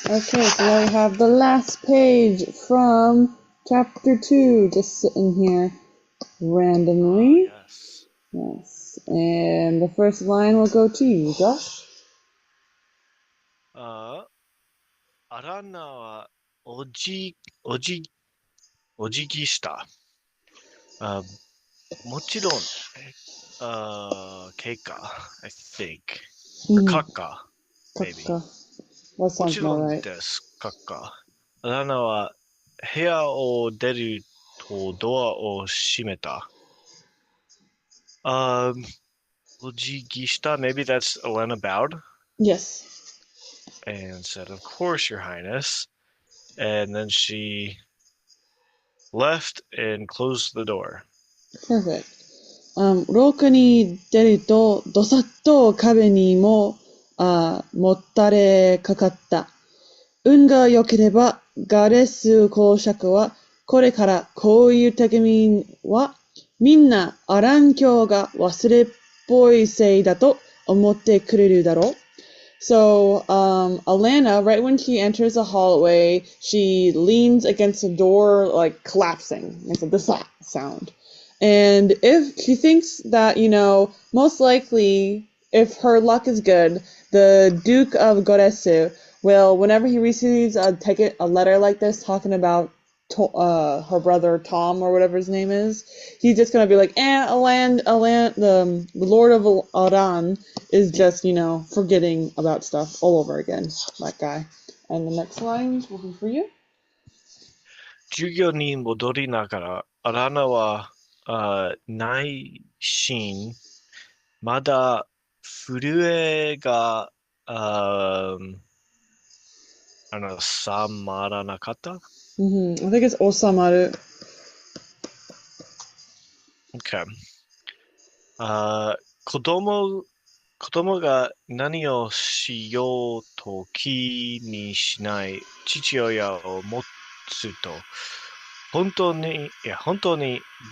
Okay, so now we have the last page from chapter 2, just sitting here randomly. Yes. Yes, and the first line will go to you, Josh. アランナはおじ、お辞儀した。もちろん、経過、I think. Or 閣下、maybe. That も sounds ちろ more ん right. です、閣下。アランナは部屋を出るとドアを閉めた。お辞儀した maybe that's Alanna bowed Yes. and said, of course, your highness. And then she left and closed the door. Perfect. 廊下に出ると、どさっと壁にももたれかかった。運が良ければ、ガレス公爵は、これからこういう手紙は、みんなアラン教が忘れっぽいせいだと思ってくれるだろう。So, Alanna, right when she enters a hallway, she leans against the door, like collapsing. It's like this sound. And if she thinks that, most likely, if her luck is good, the Duke of Goresu will, whenever he receives a letter like this talking about her brother Tom or whatever his name is, he's just gonna be like, the Lord of Aran is just, forgetting about stuff all over again. That guy. And the next lines will be for you. 授業に戻りながら、アラナは、内心、まだ震えが、収まらなかった。I think it's Osamaru. Okay. 子供が何をしようと気にしない父親を持つと、本当に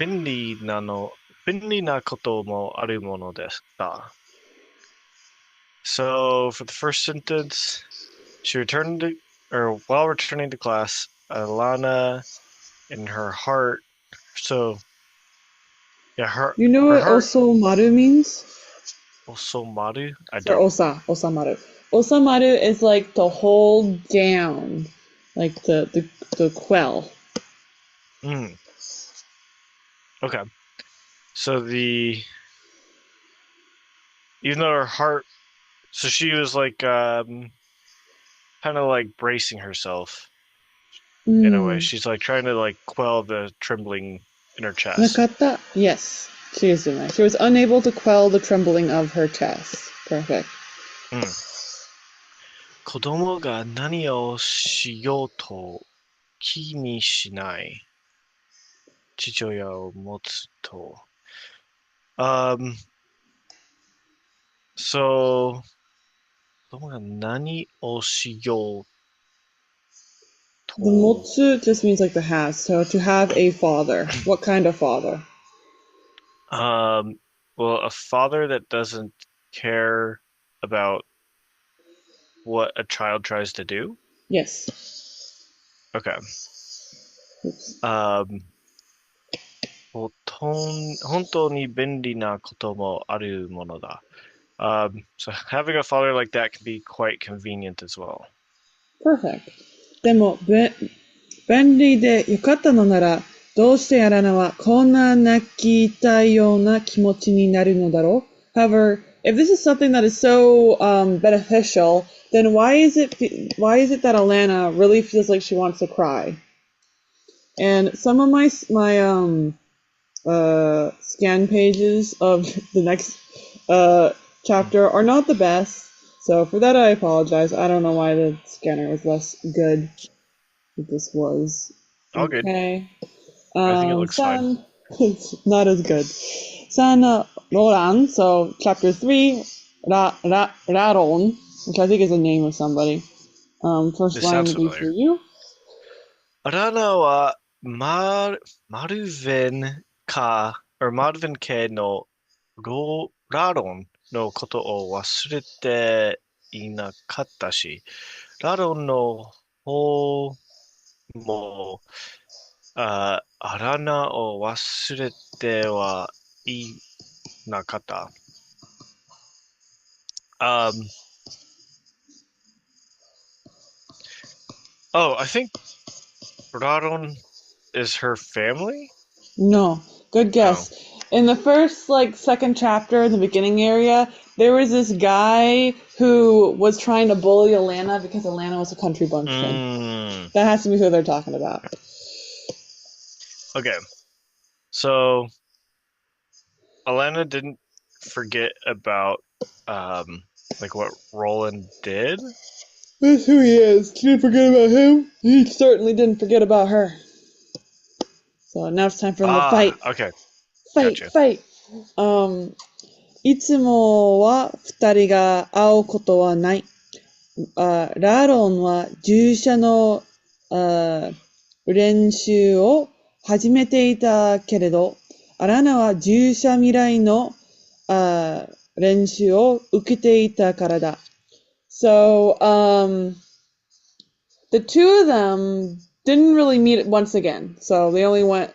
便利なこともあるものでした。So, for the first sentence, while returning to class, Alanna in her heart, You know her what heart, Osamaru means? Osomaru? I Or don't. Osamaru. Osamaru is like to hold down, like the quell. Okay. So even though her heart, so she was like, kind of like bracing herself in a way. She's like trying to like quell the trembling in her chest. Nakata? Yes, she is doing that. She was unable to quell the trembling of her chest. Perfect. 子供が何をしようと気にしない父親を持つと。So, 子供が何をしよう The motsu just means like the has. So to have a father. What kind of father? Well, a father that doesn't care about what a child tries to do. Yes. Okay. Oops. 本当に便利なこともあるものだ。So having a father like that can be quite convenient as well. Perfect. でも、便利でよかったのなら、どうしてアラナはこんな泣きたいような気持ちになるのだろう However, if this is something that is so beneficial, then why is it that Alanna really feels like she wants to cry? And some of my scan pages of the next chapter are not the best, so for that I apologize. I don't know why the scanner was less good than this was. All good. Okay. I think it looks fine. It's not as good. San Roran, so chapter 3, Raron, which I think is the name of somebody. First This line sounds will be for familiar. you. アラナはマルヴェンマルヴェン家のラロンのことを忘れていなかったし、ラロンの方も、アラナを忘れてはいなかった。I think Raron is her family? No, good No. guess. In the first, like, second chapter, in the beginning area, there was this guy who was trying to bully Alanna because Alanna was a country bumpkin. That has to be who they're talking about. Okay. So Alanna didn't forget about like what Roland did. That's who he is. She didn't forget about him. He certainly didn't forget about her. So now it's time for them to fight. Okay. Fight, Gotcha. fight. いつもは二人が会うことはない。ラロンは従者の練習を始めていたけれど、アラナは従者未来の練習を受けていたからだ。So, the two of them didn't really meet once again. So they only went,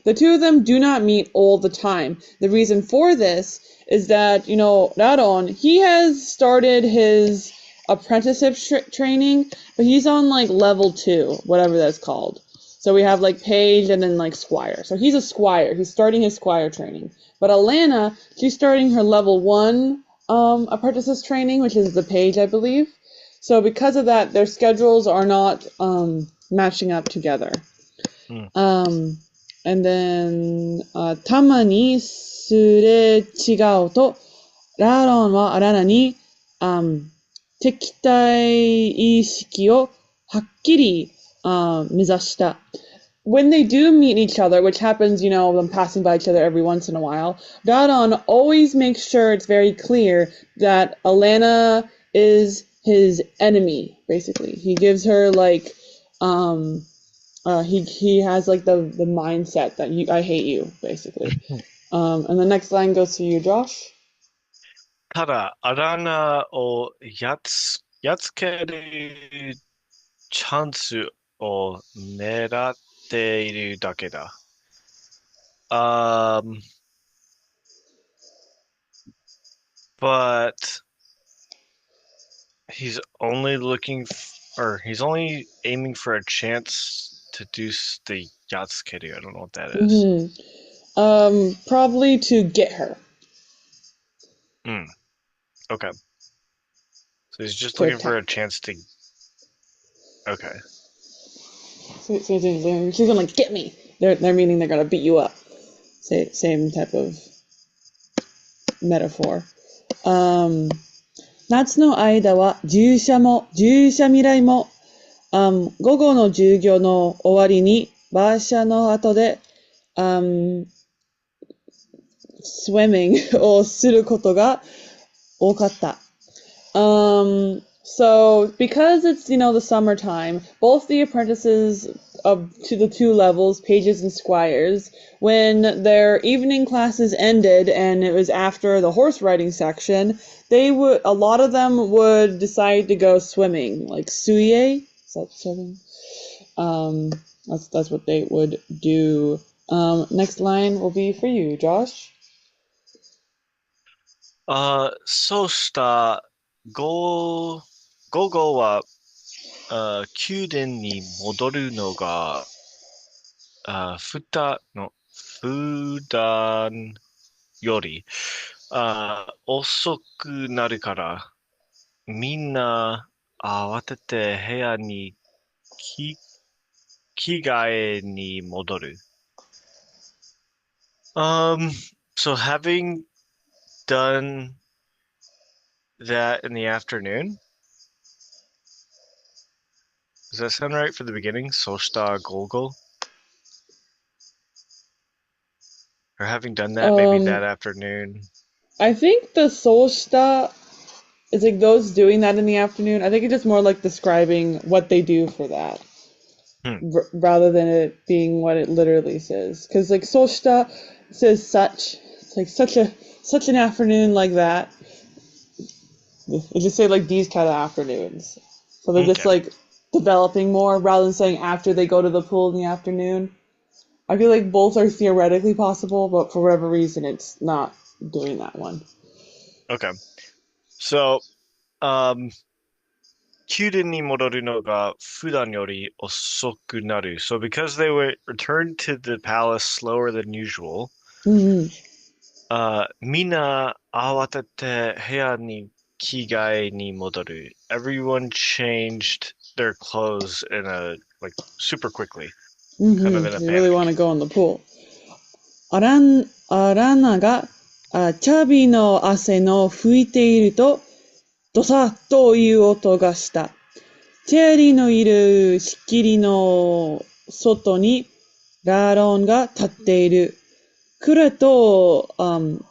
the two of them do not meet all the time. The reason for this is that, Radon, he has started his apprenticeship training, but he's on like level 2, whatever that's called. So we have like page and then like squire. So he's a squire. He's starting his squire training. But Alanna, she's starting her level 1 apprentices training, which is the page, I believe. So because of that, their schedules are not matching up together. And then たまにすれ違うと、ラロンはアラナに敵対意識をはっきり目指した。When they do meet each other, which happens, them passing by each other every once in a while, Radon always makes sure it's very clear that Alanna is his enemy, basically. He gives her like, he has like the mindset that I hate you, basically. And the next line goes to you, Josh. ただ、アラナをやっつけるチャンスを狙っているだけだ。But he's only he's only aiming for a chance to do the Yatsukeru. I don't know what that is. Probably to get her. Okay. So he's just looking for a chance to. Okay. So she's gonna get me. They're meaning they're gonna beat you up. Same type of metaphor. 夏の間は従者未来も、午後の授業の終わりに馬車の後で、swimming をすることが多かった。So because it's, the summertime, both the apprentices to the two levels, pages and squires, when their evening classes ended and it was after the horse riding section, a lot of them would decide to go swimming, like suie. Is that swimming? That's what they would do. Next line will be for you, Josh. そうした午後は宮殿に戻るのが普段より遅くなるからみんな慌てて部屋に着替えに戻る。So having done that in the afternoon. Does that sound right for the beginning? Soshta Golgol? Or having done that maybe that afternoon? I think the Soshta is like those doing that in the afternoon. I think it's just more like describing what they do for that. Rather than it being what it literally says. Because like Soshta says such. It's like such an afternoon like that. It just say like these kind of afternoons. So they're just Okay. like developing more rather than saying after they go to the pool in the afternoon. I feel like both are theoretically possible, but for whatever reason, it's not doing that one. Okay. So, um, 宮殿に戻るのが普段より遅くなる. So because they were returned to the palace slower than usual, Hmm. みんな慌てて部屋に着替えに戻る. Everyone changed their clothes in a like super quickly, kind of in a They really want panic. to go in the pool. アランナが、チャビの汗の拭いていると、ドサッという音がした。チェリーのいる仕切りの外にラロンが立っている。黒と、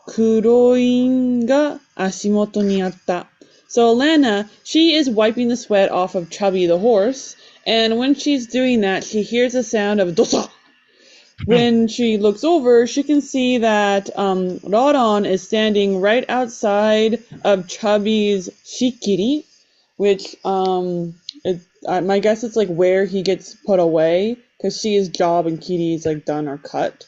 黒いんが足元にあった。So Alanna, she is wiping the sweat off of Chubby the horse, and when she's doing that, she hears a sound of dosa. When she looks over, she can see that Rodon is standing right outside of Chubby's shikiri, which my guess it's like where he gets put away, because Shi's job and Kitty's like done or cut.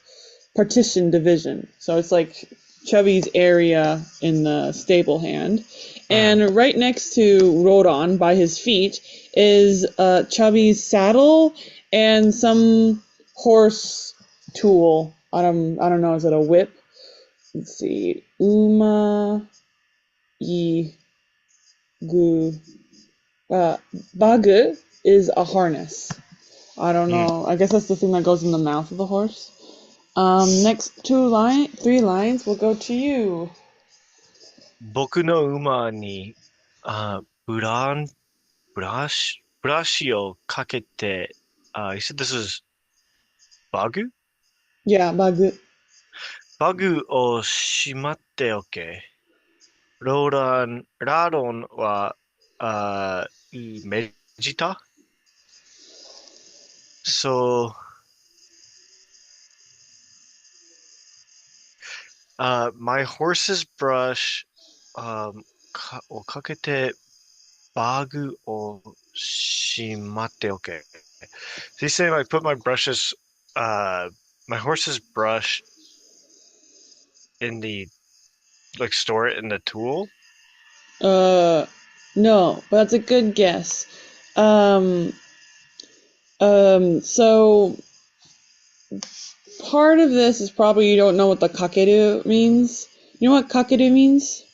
Partition division. So it's like Chubby's area in the stable hand. And right next to Rodon, by his feet, is Chubby's saddle and some horse tool. I don't know, is it a whip? Let's see. Bagu is a harness. I don't know. I guess that's the thing that goes in the mouth of the horse. Next three lines will go to you. 僕の馬に、ブラシをかけて、you said this is バグ Yeah, bagu. バグをしまっておけ。ラロンは、命じた ?So, my horse's brush, をかけてバグをしまっておけ. So he's saying like put my horse's brush in the, like store it in the tool? No, but that's a good guess. So part of this is probably you don't know what the kakeru means. You know what kakeru means?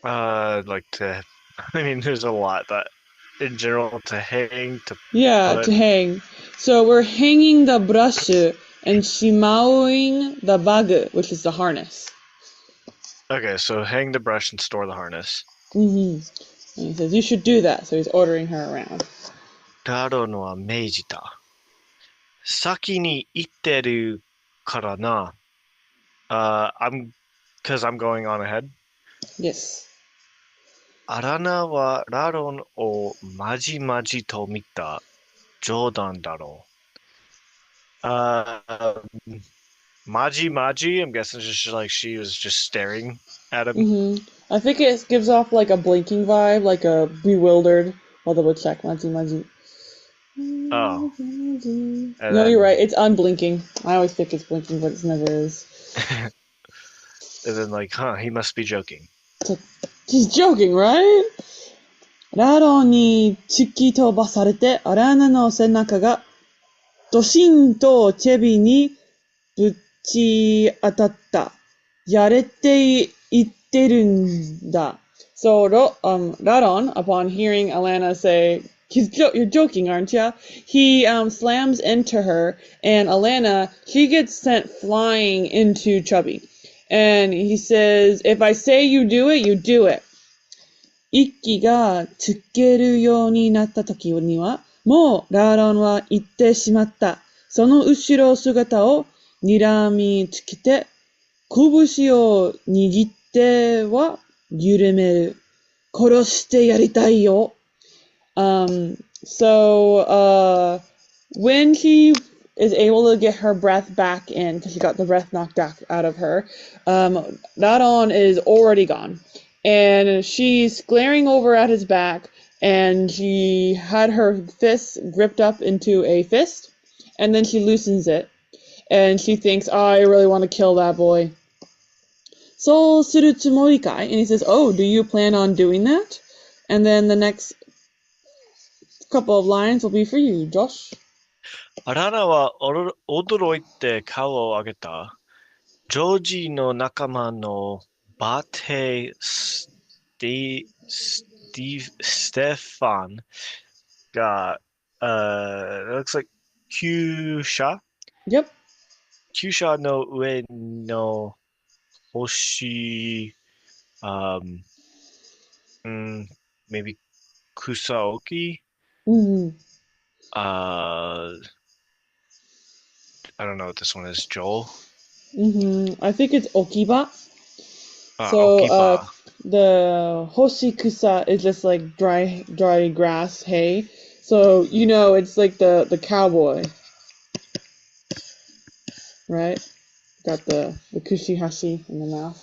Like I mean, there's a lot, but in general, to hang, to Yeah, put. to hang. So we're hanging the brush and shimauing the bagu, which is the harness. Okay, so hang the brush and store the harness. And he says, you should do that. So he's ordering her around. ラロンは命じた。先に行ってるからな。because I'm going on ahead. Yes. アラナはラロンをまじまじと見た。冗談だろう。Maji Maji, I'm guessing just like she was just staring at him. I think it gives off like a blinking vibe, like a bewildered. I'll double check. Maji Maji. Oh. No, you're right. It's unblinking. I always think it's blinking, but it never is. And then like, he must be joking. He's joking, right? ラロンに突き飛ばされて、アラーナの背中がドシンとチェビにぶち当たった。やれって言ってるんだ。So, Raron, upon hearing Alanna say, you're joking, aren't ya? He slams into her, and Alanna, she gets sent flying into Chubby. And he says, if I say you do it, you do it. 息がつけるようになった時には、もうラーロンは行ってしまった。その後ろ姿を睨みつけて、拳を握っては緩める。殺してやりたいよ。When she is able to get her breath back in, because she got the breath knocked back out of her, Radon is already gone. and she's glaring over at his back, and she had her fist gripped up into a fist, and then she loosens it, and she thinks, oh, I really want to kill that boy. So suru tsumori kai? And he says, oh, do you plan on doing that? And then the next couple of lines will be for you, Josh. アラナは驚いて顔を上げた。ジョージの仲間のバテイ・ステファンが、looks like 旧車 Yep. 旧車の上の星、maybe 草置き Mm-hmm. I don't know what this one is, Joel. I think it's okiba. So Okiba. the hoshikusa is just like dry grass, hay. So it's like the cowboy, right? Got the kushihashi in the mouth.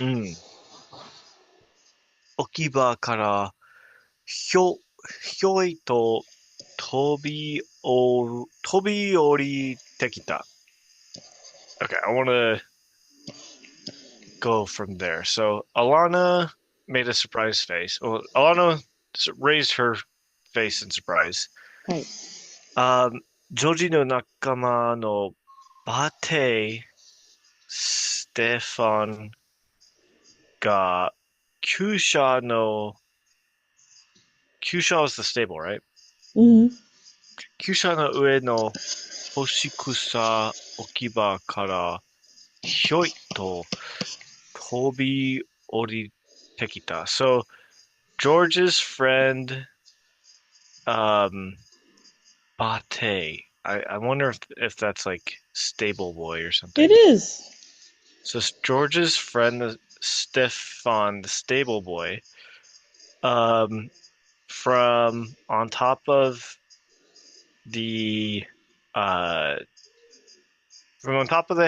置き場からひょいと飛び降りてきた。Okay, I want to go from there. So Alanna made a surprise face. Well, Alanna raised her face in surprise. はい。ジョージの仲間のバテイ・ステファンが旧車 is the stable, right? 旧車の上の干し草置き場からひょいと飛び降りてきた。So George's friend, Bate. I wonder if that's like stable boy or something. It is. So George's friend Stefan, the stable boy, from on top of the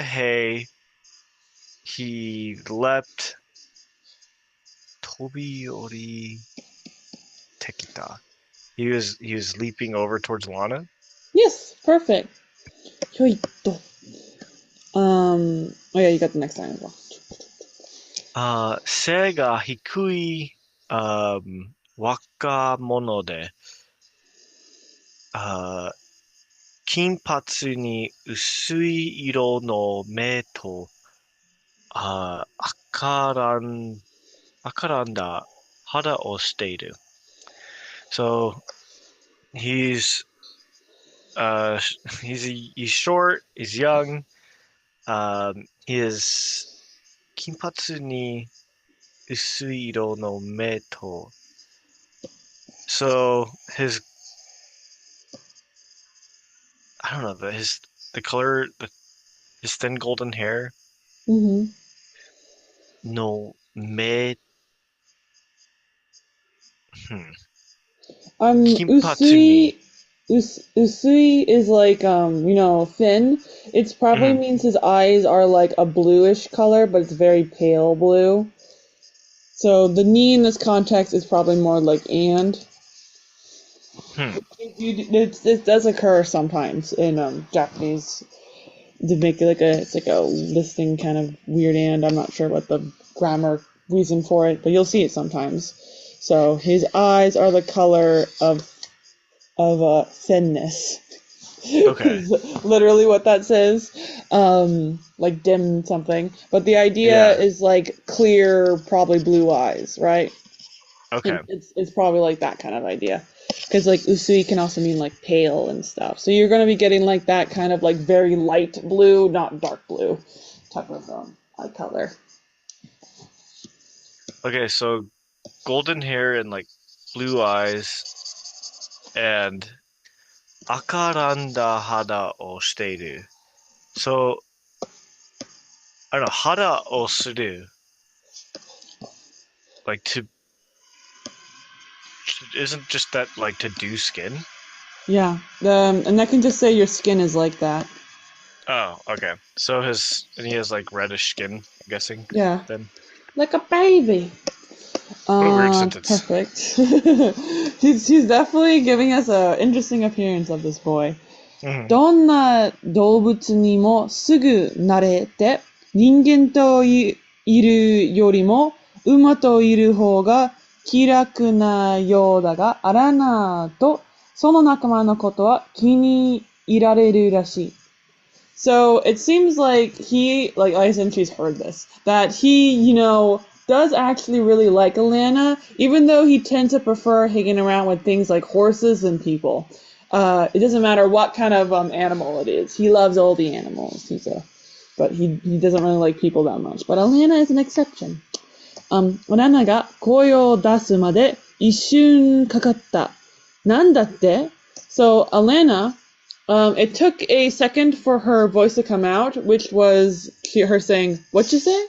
hay, he leapt. Tobi ori tekita. He was leaping over towards Lana. Yes, perfect. Hyoito. Oh yeah, you got the next line as well. 背が低い若者で、金髪に薄い色の目と、赤らんだ肌をしている。So he's short, he's young, he is 金髪に薄い色の目と So his I don't know the color his thin golden hair no 目 Usui is like thin. It probably means his eyes are like a bluish color, but it's very pale blue. So the ni in this context is probably more like and. It does occur sometimes in Japanese to make it it's like a listing kind of weird and. I'm not sure what the grammar reason for it, but you'll see it sometimes. So his eyes are the color of thinness. Okay. Literally what that says. Like dim something. But the idea is like clear, probably blue eyes, right? Okay. It's probably like that kind of idea. Because like usui can also mean like pale and stuff. So you're going to be getting like that kind of like very light blue, not dark blue type of eye color. Okay, so golden hair and like blue eyes and 赤らんだ肌をしている. So I don't know, 肌をする like to isn't just that like to do skin? Yeah. And that can just say your skin is like that. Oh, okay. So he has like reddish skin, I'm guessing. Yeah. Then. Like a baby. What a weird sentence. Perfect. he's definitely giving us an interesting appearance of this boy. どんな動物にもすぐ慣れて、人間といるよりも馬といる方が気楽なようだが、アラナとその仲間のことは気に入られるらしい。So it seems like I think she's heard this, that he, does actually really like Alanna, even though he tends to prefer hanging around with things like horses and people. It doesn't matter what kind of animal it is. He loves all the animals. But he doesn't really like people that much. But Alanna is an exception. Alanna が声を出すまで一瞬かかった。なんだって? So Alanna, it took a second for her voice to come out, which was her saying, "What you say?"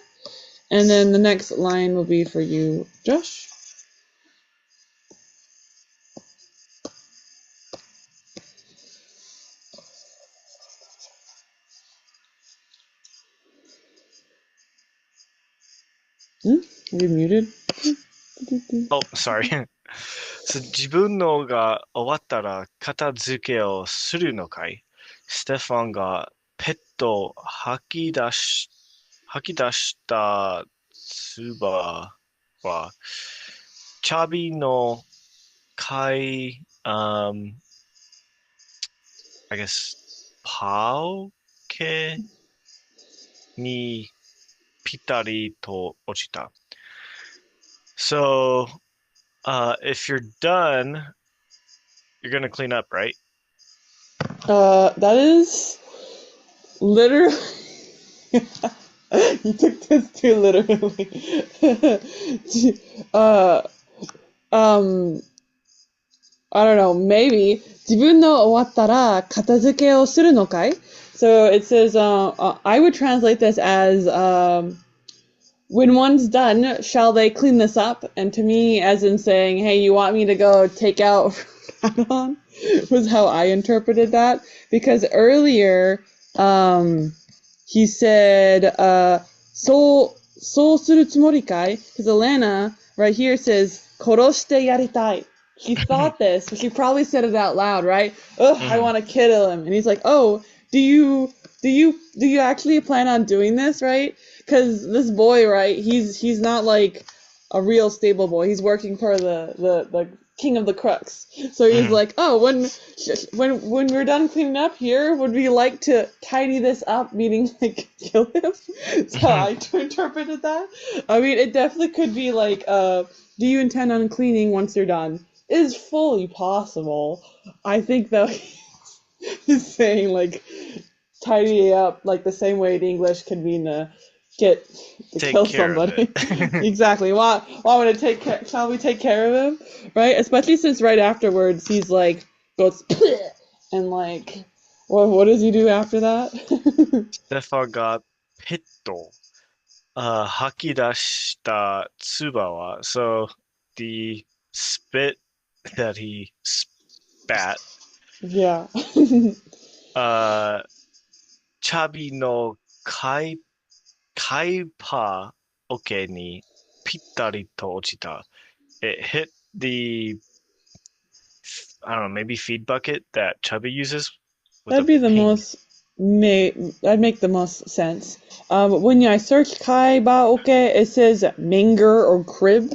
And then the next line will be for you, Josh. Are you muted? Oh, sorry. 自分のが終わったら片付けをするのかい？ステファンがペットを吐き出した唾は、チャビのI guess, パウケにぴったりと落ちた。So, if you're done, you're gonna clean up, right? That is literally. You took this too literally. I don't know, maybe. 自分の終わったら片付けをするのかい? So it says, I would translate this as, when one's done, shall they clean this up? And to me, as in saying, hey, you want me to go take out Radon? Was how I interpreted that. Because earlier, he said, そうするつもりかい? Because Alanna, right here, says, 殺してやりたい. She thought this, but she probably said it out loud, right? Ugh, I want to kill him. And he's like, oh, do you actually plan on doing this, right? Because this boy, right, he's not like a real stable boy. He's working for the king of the crooks. So he's like, oh, when we're done cleaning up here, would we like to tidy this up, meaning like kill him? So I interpreted that. I mean, it definitely could be like, do you intend on cleaning once you're done? Is fully possible. I think though he's saying like tidy up like the same way in English can mean to kill somebody. Exactly. Shall we take care of him? Right? Especially since right afterwards he's like goes and like what does he do after that? Stefan got ペット吐き出した唾は so the spit that he spat. Yeah. チャビの海パ桶にぴったりと落ちた. It hit the, I don't know, maybe feed bucket that Chubby uses. That'd be the most. That'd make the most sense. When I search kai ba it says manger or crib,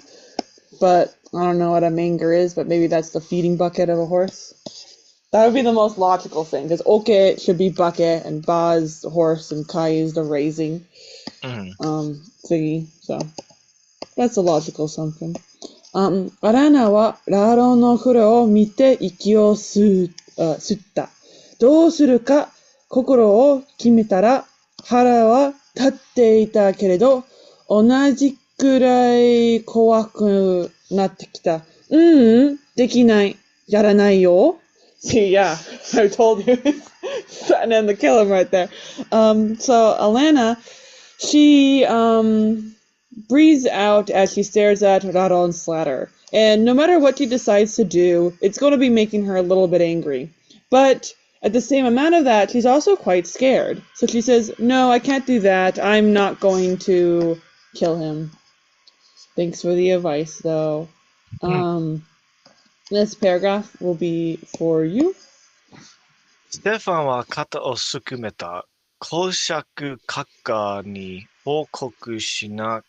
but I don't know what a manger is, but maybe that's the feeding bucket of a horse. That would be the most logical thing, because oke should be bucket, and ba is the horse, and kai is the raising thingy. So that's a logical assumption. アラナはラロンの風呂を見て息を吸った。どうするか心を決めたら腹は立っていたけれど、同じくらい怖くなってきた。できない。やらないよ。See, yeah, I told you. Threatening to kill him right there. So Alanna, she breathes out as she stares at Radon's slatter. And no matter what she decides to do, it's going to be making her a little bit angry. But at the same amount of that, she's also quite scared. So she says, no, I can't do that. I'm not going to kill him. Thanks for the advice, though. This paragraph will be for you. ステファンは肩をすくめた。公爵閣下に報告しな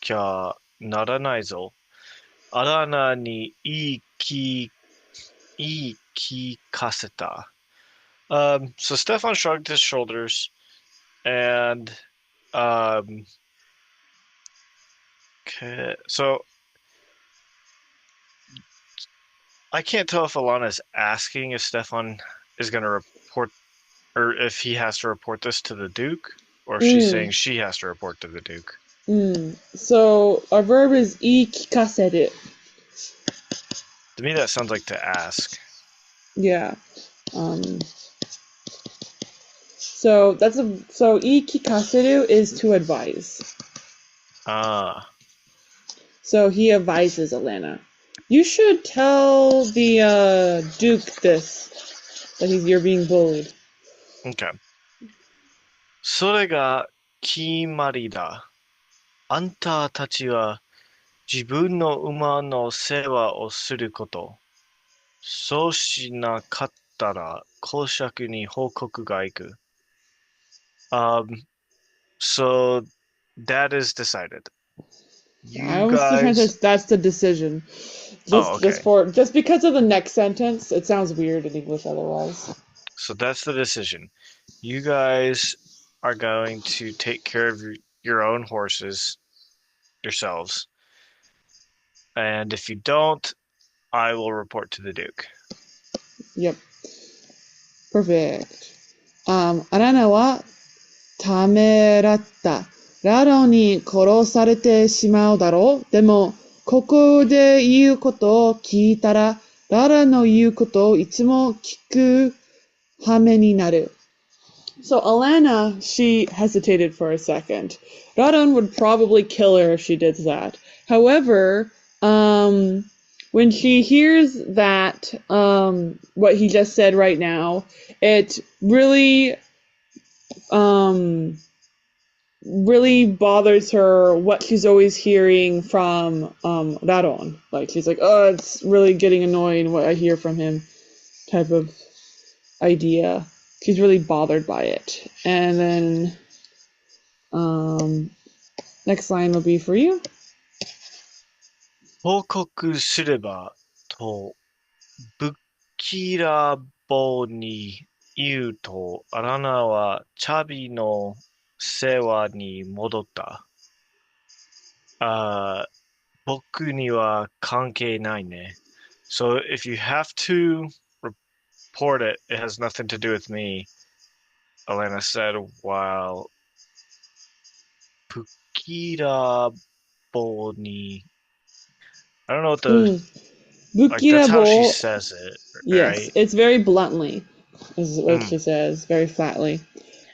きゃならないぞ。アラナに言い聞かせた。So Stefan shrugged his shoulders and um, so I can't tell if Alana is asking if Stefan is going to report or if he has to report this to the Duke, or if she's saying she has to report to the Duke. So our verb is 言い聞かせる. To me, that sounds like to ask. Yeah. So 言い聞かせる is to advise. So he advises Alanna. You should tell the Duke this, that you're being bullied. Okay. それが決まりだ。あんたたちは自分の馬の世話をすること。そうしなかったら公爵に報告が行く。So that is decided. I was trying to that's the decision. Just because of the next sentence, it sounds weird in English otherwise. So that's the decision. You guys are going to take care of your own horses yourselves. And if you don't, I will report to the Duke. Yep. Perfect. アラナはためらった。ラロに殺されてしまうだろう。でも、ここで言うことを聞いたら、ララの言うことをいつも聞く羽目になる。So Alanna, she hesitated for a second. Radon would probably kill her if she did that. However, when she hears that, what he just said right now, it really bothers her what she's always hearing from Radon. Like, she's like, oh, it's really getting annoying what I hear from him type of idea. She's really bothered by it. And then next line will be for you. 報告すればとぶっきらぼうに言うと、アラナはチャビの世話に戻った。僕には関係ないね。So if you have to report it, it has nothing to do with me, Alanna said while Bukira Boni. I don't know what the that's how she says it, right? Yes, it's very bluntly, is what she says, very flatly.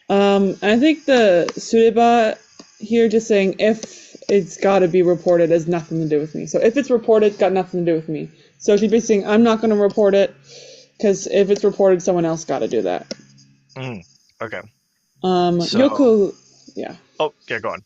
I think the sureba here just saying if it's got to be reported has nothing to do with me. So if it's reported, it's got nothing to do with me. So she's basically saying I'm not going to report it because if it's reported, someone else got to do that. Okay. Yeah. Oh, yeah, go on.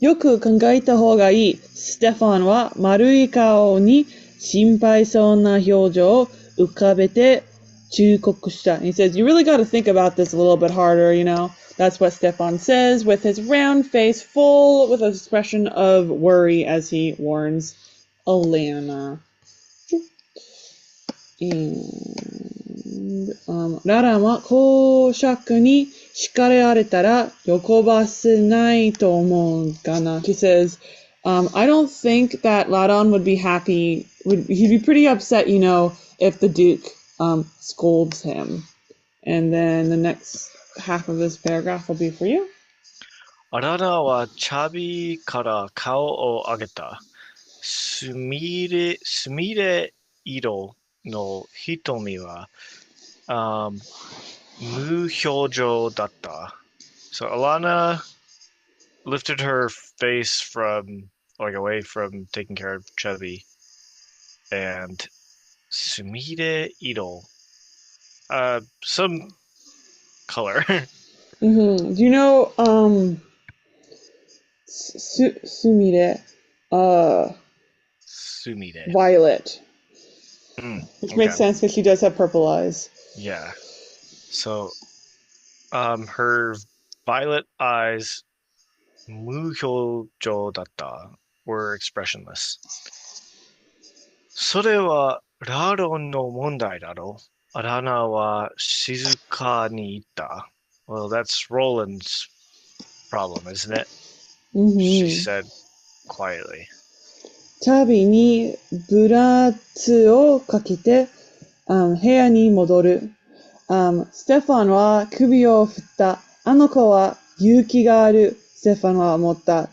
よく考えた方がいい。ステファンは丸い顔に心配そうな表情を浮かべて忠告した。He says, you really got to think about this a little bit harder, you know. That's what Stefan says with his round face full with an expression of worry as he warns Alanna. And, ララは公爵に叱られたら喜ばせないと思うかな。He says, I don't think that Ladon would be happy. He'd be pretty upset, you know, if the Duke scolds him. And then the next half of this paragraph will be for you. アラナはチャビから顔を上げた。すみれ色の瞳は、無表情だった。So Alanna lifted her face away from taking care of Chubby, and sumire iro, some color. Do you know sumire? Uh, Sumide. Violet. Which makes Okay. sense because she does have purple eyes. Yeah. So, her violet eyes, 無表情だった were expressionless. それはラロンの問題だろう。アラナは静かに言った。Well, that's Roland's problem, isn't it? She said quietly. チャビにブラツをかけて、部屋に戻る。ステファンは首を振った。あの子は勇気がある。ステファンは思った。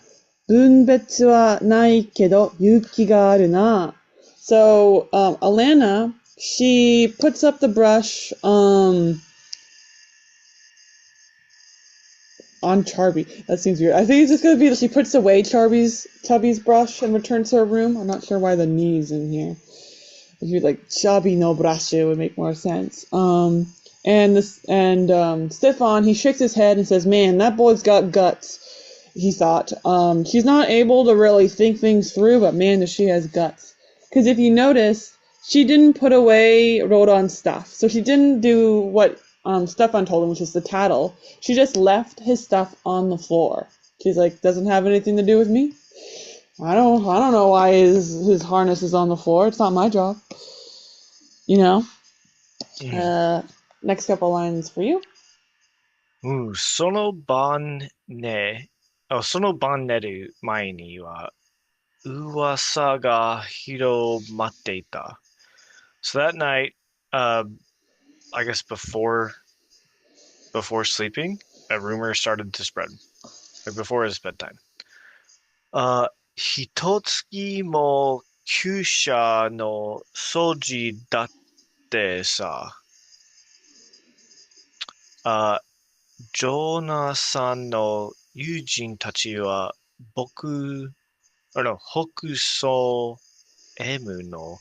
分別はないけど勇気があるな。So, Alanna, she puts up the brush, on Charby. That seems weird. I think it's just gonna be that she puts away Chubby's brush and returns to her room. I'm not sure why the knee's in here. If you'd like Chubby no brush, it would make more sense. Stefan, he shakes his head and says, "Man, that boy's got guts." He thought. She's not able to really think things through, but man, does she has guts. Because if you notice, she didn't put away Rodon's stuff. So she didn't do what Stefan told him, which is the tattle. She just left his stuff on the floor. She's like, doesn't have anything to do with me. I don't know why his harness is on the floor. It's not my job. You know? Next couple lines for you. その晩ね、その晩寝る前には噂が広まっていた。So that night, I guess before sleeping, a rumor started to spread. Like before his bedtime. 一月も厩舎の掃除だってさ、ジョナサンの友人たちは北総 M の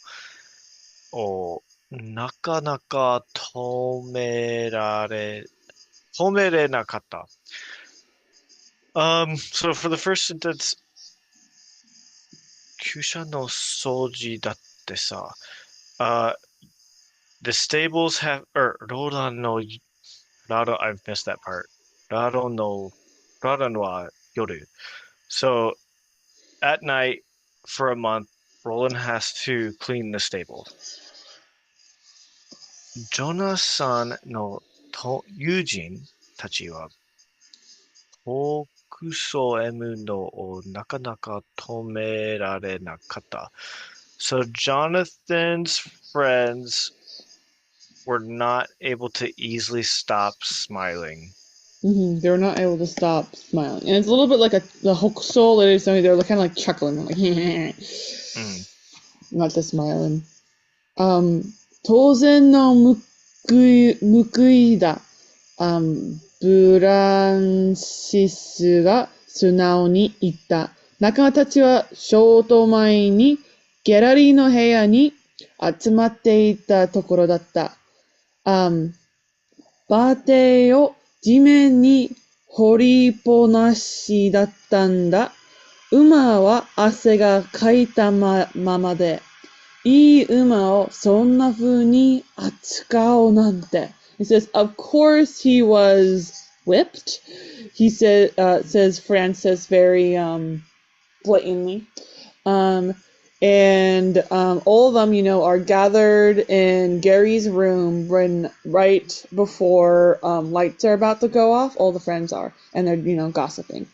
をなかなか止めれなかった。So for the first sentence, 厩舎の掃除だってさ、the stables have, I've missed that part. ラロのは夜。So at night for a month, Roland has to clean the stable. ジョナサンの友人たちは北総 M のをなかなか止められなかった。So Jonathan's friends were not able to easily stop smiling. They were not able to stop smiling. And it's a little bit like the Hokusou lady, so they're kind of like chuckling, like, not just smiling. 当然の報いだ。ブランシスが素直に言った。仲間たちはショート前にギャラリーの部屋に集まっていたところだった。バーテーを地面に掘りっぽなしだったんだ。馬は汗がかいたままで。いい馬をそんな風に扱おうなんて。He says, of course he was whipped. He says Francis very blatantly. And all of them, are gathered in Gary's room right before lights are about to go off. All the friends are, and they're, gossiping.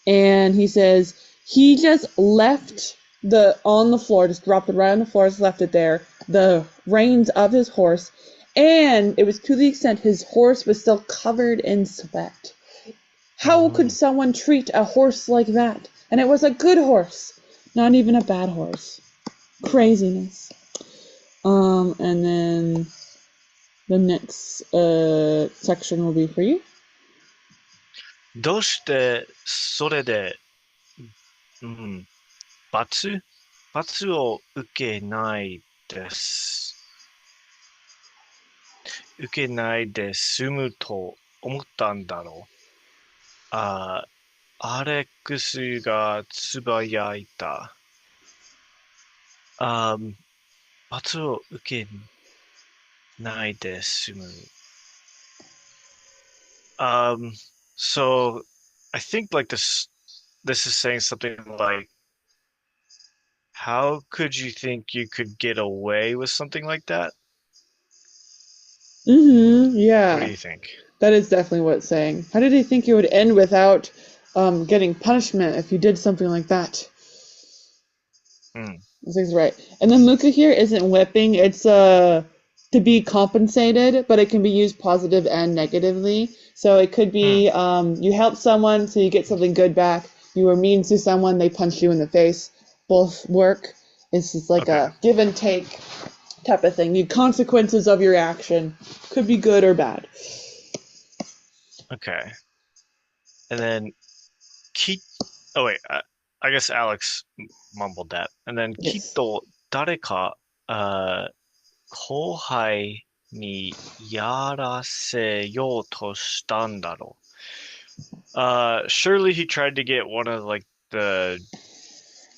And he says he just left on the floor, just dropped it right on the floor, just left it there, the reins of his horse, and it was to the extent his horse was still covered in sweat. How could someone treat a horse like that? And it was a good horse, not even a bad horse. Craziness. And then the next section will be for you. どうしてそれで、罰を受けないで済むと思ったんだろう。アレックスがつぶやいた。Um, 罰を受けないで済む。Um, so I think like this is saying something like, how could you think you could get away with something like that? What do Yeah, you think? that is definitely what it's saying. How did he think it would end without getting punishment if you did something like that? Hmm. This is right. And the muka here isn't whipping, it's to be compensated, but it can be used positive and negatively. So it could Hmm. be you help someone so you get something good back. You were mean to someone, they punch you in the face. Both work. It's just like Okay. a give and take type of thing. The consequences of your action could be good or bad. Okay. And then ki. Oh wait. I guess Alex mumbled that. And then きっ Yes. と誰か、後輩にやらせようとしたんだろう。Surely he tried to get one of like the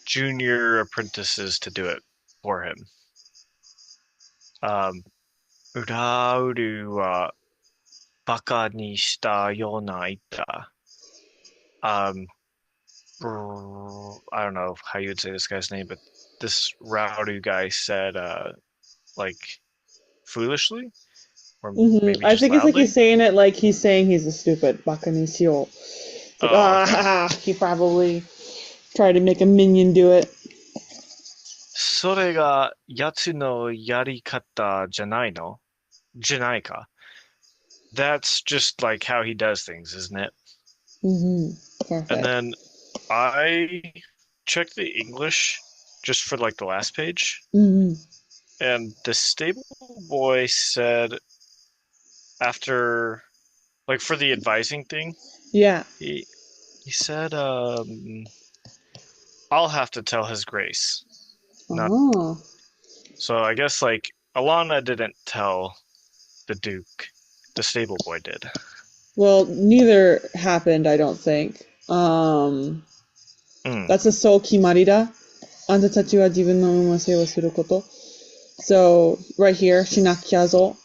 junior apprentices to do it for him. Um, 裏売りはバカにしたような言った。Um, I don't know how you would say this guy's name, but this rowdy guy said, like foolishly or maybe I just think it's like he's loudly. saying it like he's saying he's a stupid bakanisio. It's like, Oh, okay. he probably tried to make a minion do it. それが奴のやり方じゃないのじゃないか That's just like how he does things, isn't it? And Perfect. then I checked the English just for like the last page, hmm and the stable boy said after like for the advising thing, Yeah. he he said I'll have to tell his grace. Not Oh. so I guess like Alanna didn't tell the Duke. The stable boy did. Well, neither happened, I don't think. Mm, That's a soul kimarida. Anta tachi wa jibun no umase wo suru koto. So, right here, shinakyazo.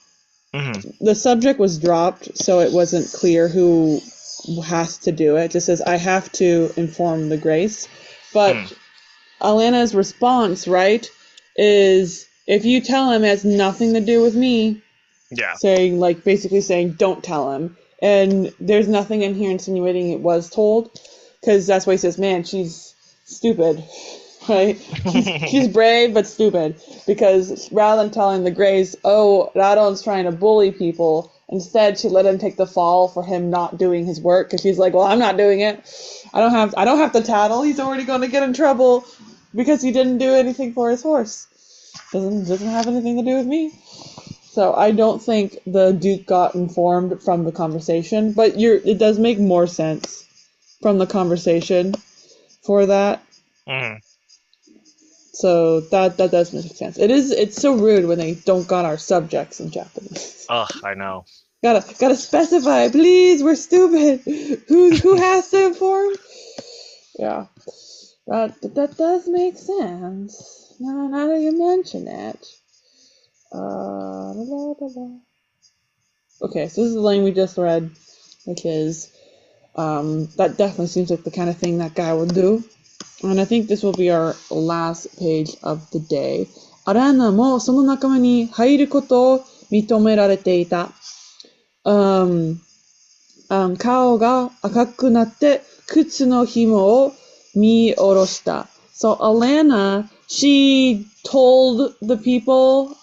hmm The subject was dropped, so it wasn't clear who has to do it. It just says, I have to inform the grace. But mm, Alanna's response, right, is if you tell him it has nothing to do with me, yeah. saying, like, basically saying, don't tell him. And there's nothing in here insinuating it was told, because that's why he says, man, she's stupid, right? She's brave but stupid, because rather than telling the Grays, oh, Radon's trying to bully people, instead she let him take the fall for him not doing his work, because she's like, well, I'm not doing it. I don't have to tattle. He's already going to get in trouble because he didn't do anything for his horse. Doesn't have anything to do with me. So I don't think the Duke got informed from the conversation, but it does make more sense from the conversation for that. hmm So that does make sense. It's so rude when they don't got our subjects in Japanese. Ugh, I know. Gotta specify, please. We're stupid. Who has to inform? Yeah, that does make sense. Now that you mention it. La, la, la. Okay, so this is the line we just read, which is that definitely seems like the kind of thing that guy would do. And I think this will be our last page of the day. アランナもその仲間に入ることを認められていた。顔が赤くなって靴の紐を見下ろした。So Alanna, she told the people,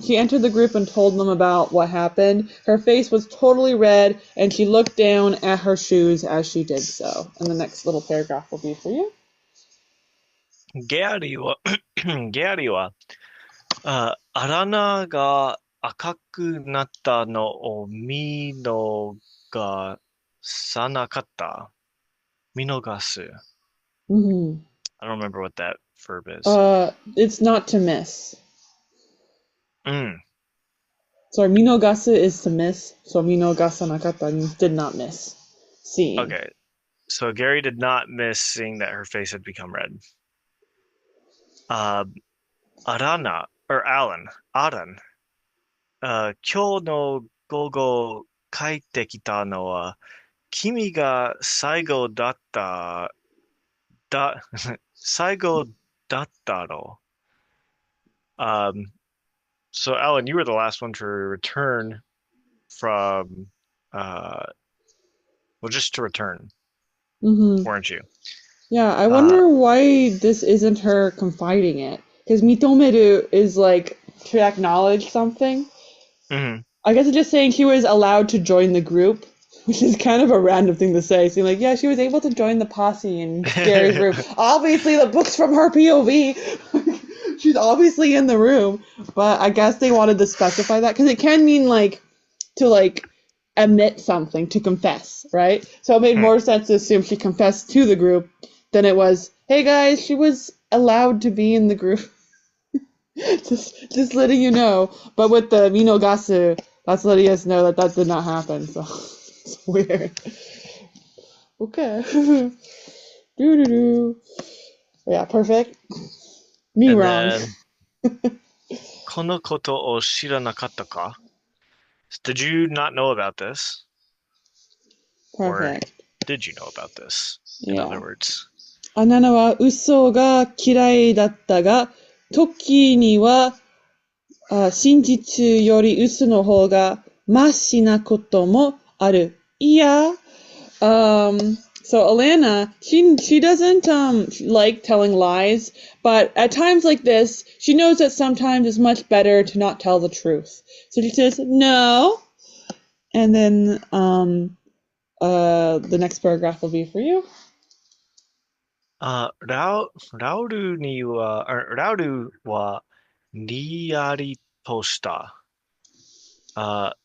she entered the group and told them about what happened. Her face was totally red and she looked down at her shoes as she did so. And the next little paragraph will be for you. ゲアリーは、ゲアリーは、アラナが赤くなったのを見逃さなかった。見逃す。Mm-hmm. I don't remember what that verb is. It's not to miss. うん。Sorry, minogasu is to miss. So minogasanakata means did not miss. Seeing. Okay. So Gary did not miss seeing that her face had become red. Uh, Alanna, or Alan, 今日の午後帰ってきたのは、君が最後だった、だ、最後だったろう。So Alan, you were the last one to return from, uh, well, just to return, Mm-hmm. weren't you? Yeah, I Uh, wonder why this isn't her confiding it. Because mitomeru is like to acknowledge something. mhm. I guess it's just saying she was allowed to join the group, which is kind of a random thing to say. Saying like, yeah, she was able to join the posse in Gary's room. Obviously, the book's from her POV. She's obviously in the room, but I guess they wanted to specify that because it can mean like to like admit something, to confess, right? So it made Hmm. more sense to assume she confessed to the group than it was, hey guys, she was allowed to be in the group. just letting you know. But with the Minogasu, that's letting us know that that did not happen. So it's weird. Okay. Do do do. Yeah, perfect. Me And wrong. then, このことを知らなかったか? Did you not know about this? Or Perfect. did you know about this? In Yeah. other words. アナナは嘘が嫌いだったが、時には真実より嘘の方がマシなこともある。いや、so Alanna, she doesn't like telling lies, but at times like this, she knows that sometimes it's much better to not tell the truth. So she says no, and then the next paragraph will be for you. ラウルはにやりとした。ラ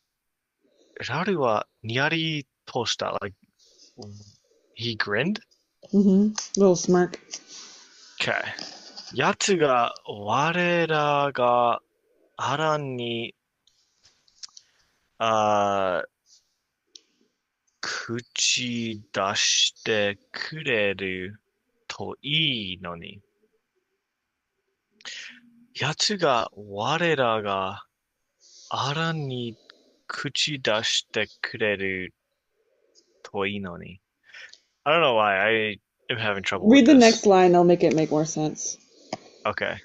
ウルはにやりとした。Like, he grinned? Little smirk. Okay. やつが我らがアランに、あ口出してくれるといいのに。やつが我らがアランに口出してくれるといいのに。I don't know why I am having trouble with Read the next this. line, I'll make it make more sense. Okay.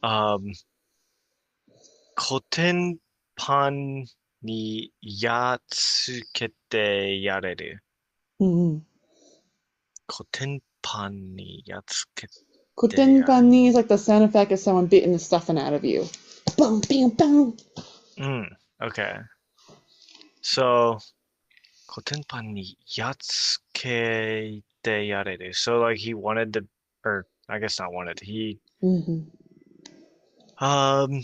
Um, コテンパンにやっつけてやれる。Mm-hmm. コテンパンにやっつけてやれる。Kotenpani is like the sound effect of someone beating the stuffing out of you. Boom, bam, boom. Okay. So, コテンパンにやっつけてやれる. So, like, he wanted to, or I guess not wanted, he, Mm-hmm. um,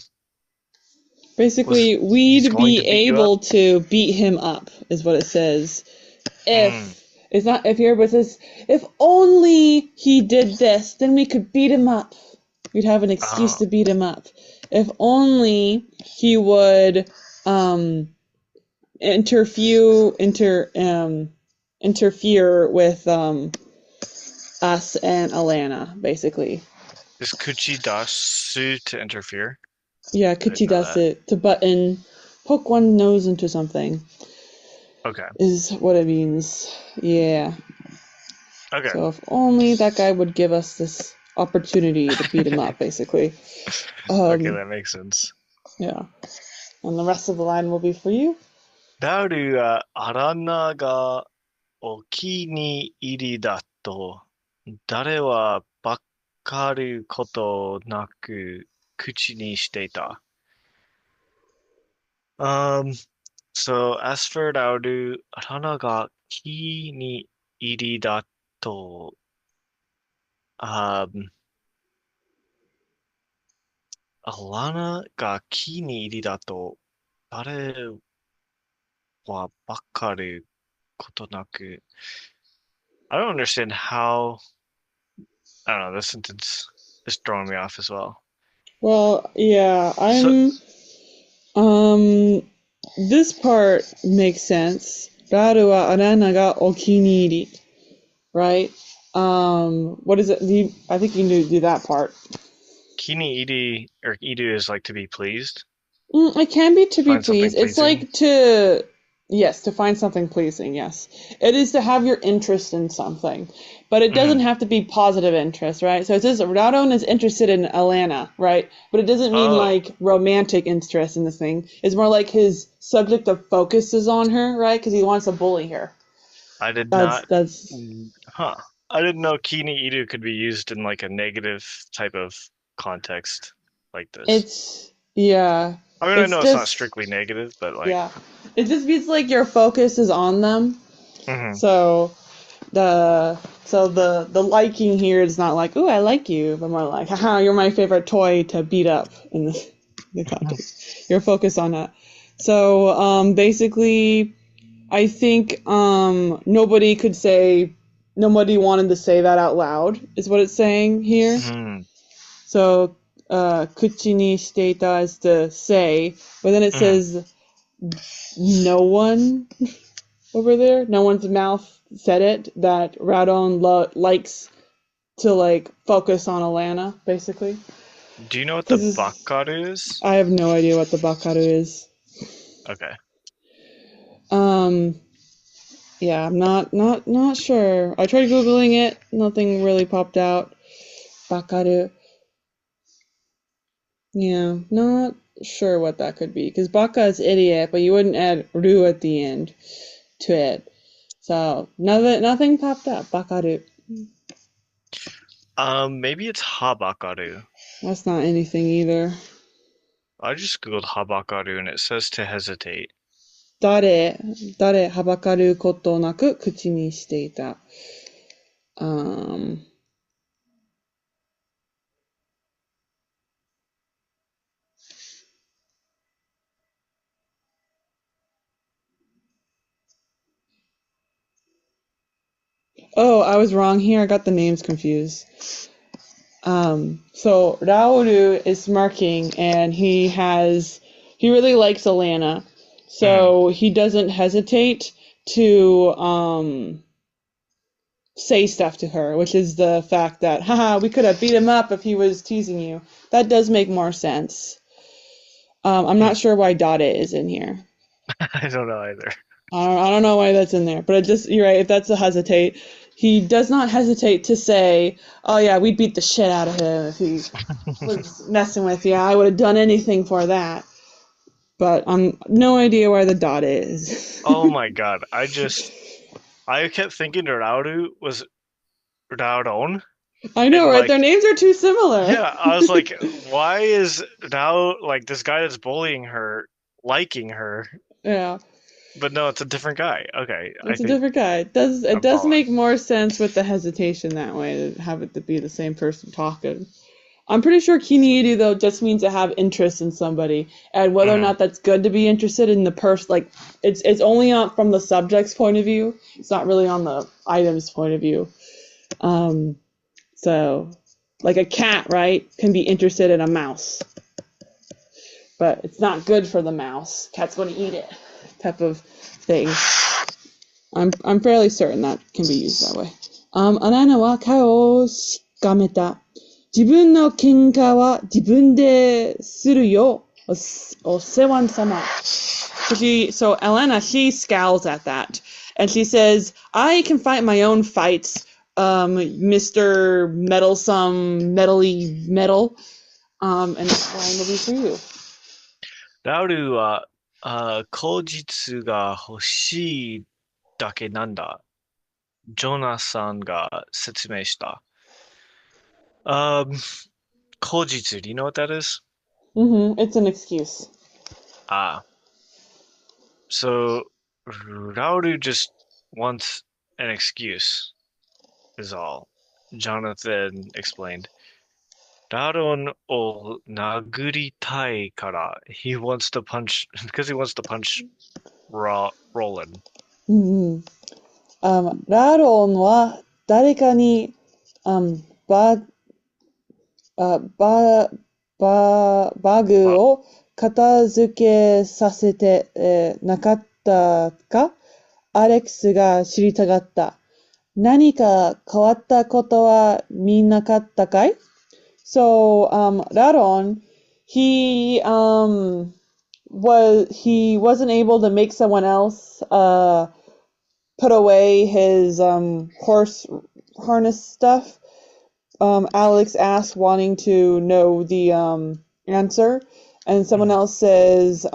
Basically, he's we'd going to be beat you up? able to beat him up, is what it says. It's not if here, but it says, if only he did this, then we could beat him up. We'd have an excuse to beat him up. If only he would interfere with us and Alanna, basically. Is Kuchidasu to interfere? Yeah, I didn't know that. Kuchidasu, to button, poke one nose into something. Okay. Is what it means. Yeah. Okay. So if only that guy would give us this opportunity to beat him up, basically. Okay, that makes sense. Yeah. And the rest of the line will be for you. ラウルはアラナがお気に入りだと、誰はばかることなく口にしていた。So as for Lauru, アラナが気に入りだと、アラナが気に入りだと、誰はばかることなく、I don't understand how, I don't know, this sentence is throwing me off as well. Well, yeah, So, this part makes sense. Raru wa arana ga okiniri, right? What is it? I think you need to do that part. Kini iri or iru is like to be pleased. It can be to be Find something pleased. It's pleasing. like yes, to find something pleasing, yes. It is to have your interest in something. But it doesn't have to be positive interest, right? So it says Radon is interested in Alanna, right? But it doesn't mean Oh, like romantic interest in the thing. It's more like his subject of focus is on her, right? Because he wants to bully her. I did That's not. that's Huh. I didn't know Kini iru could be used in like a negative type of context like this. it's yeah. I mean, I It's know it's not just strictly negative, but like, yeah. It just means like your focus is on them. mhm. So the liking here is not like, ooh, I like you, but more like, haha, you're my favorite toy to beat up in the context. You're focused on that. So basically, I think nobody wanted to say that out loud is what it's saying here. Mhm. So kuchi ni shiteita is to say, but then it Mhm. says no one over there, no one's mouth said it, that Radon likes to like focus on Alanna, basically. Do you know what the Because bakaru is? I have no idea what the Bakaru is. Okay. Um, yeah, I'm not sure. I tried googling it, nothing really popped out. Bakaru, yeah, not sure what that could be. Because Baka is idiot, but you wouldn't add Ru at the end to it. So nothing popped up. Bakaru. Maybe it's habakaru. That's not anything either. I just googled habakaru and it says to hesitate. はばかることなく口にしていた。Um, oh, I was wrong here. I got the names confused. So Raoru is smirking and he really likes Alanna. Mhm. So he doesn't hesitate to say stuff to her, which is the fact that, haha, we could have beat him up if he was teasing you. That does make more sense. I'm Hmm. not sure why Dada is in here. I don't know either. I don't know why that's in there, but you're right, if that's a hesitate, he does not hesitate to say, oh yeah, we'd beat the shit out of him if he was messing with you. I would have done anything for that. But no idea where the dot is. Oh my God. I kept thinking Rauru was Rauron. I know, And right? Their like, names are too similar. yeah, I was like, why is now like this guy that's bullying her liking her? Yeah, But no, it's a different guy. Okay, I it's a think different guy. It I'm does following. make more sense with the hesitation that way to have it to be the same person talking. I'm pretty sure kiniiru though just means to have interest in somebody, and whether or Mhm. not that's good to be interested in the person, like it's only on from the subject's point of view. It's not really on the item's point of view. Um, so like a cat, right, can be interested in a mouse, but it's not good for the mouse. Cat's going to eat it, type of thing. I'm fairly certain that can be used that way. アナナは顔をしかめた。自分の喧嘩は自分でするよ。お世話様. So Alanna, she scowls at that. And she says, I can fight my own fights, Mr. Meddlesome, Metally Metal. And that's why I'm looking for you. ラウルは、口実が欲しいだけなんだ。ジョナサンが説明した。Um, 口実, do you know what that is? It's an excuse. Ah, so Rauru just wants an excuse, is all. Jonathan explained. Raron を殴りたいから he wants to punch because he wants to punch Roland. ラロンは誰かに、ババグ But を片付けさせて、なかったかアレックスが知りたがった。何か変わったことは見なかったかい So Raron, he wasn't able to make someone else put away his horse harness stuff. Alex asks, wanting to know the answer, and someone else says, did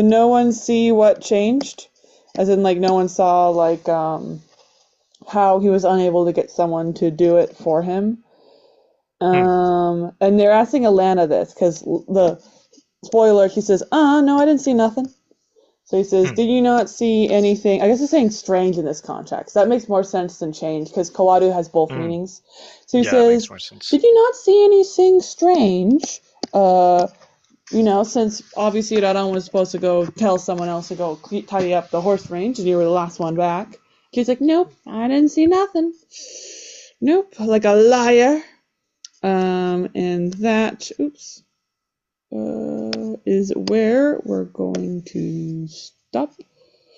no one see what changed? As in, like, no one saw, like, how he was unable to get someone to do it for him. And they're asking Alanna this, because the spoiler, he says, no, I didn't see nothing. So he says, did you not see anything? I guess he's saying strange in this context. That makes more sense than change, because Kawadu has both meanings. So he Yeah, that makes says, more sense. did you not see anything strange? Since obviously Raran was supposed to go tell someone else to go tidy up the horse range, and you were the last one back. She's like, nope, I didn't see nothing. Nope, like a liar. And that, is where we're going to stop.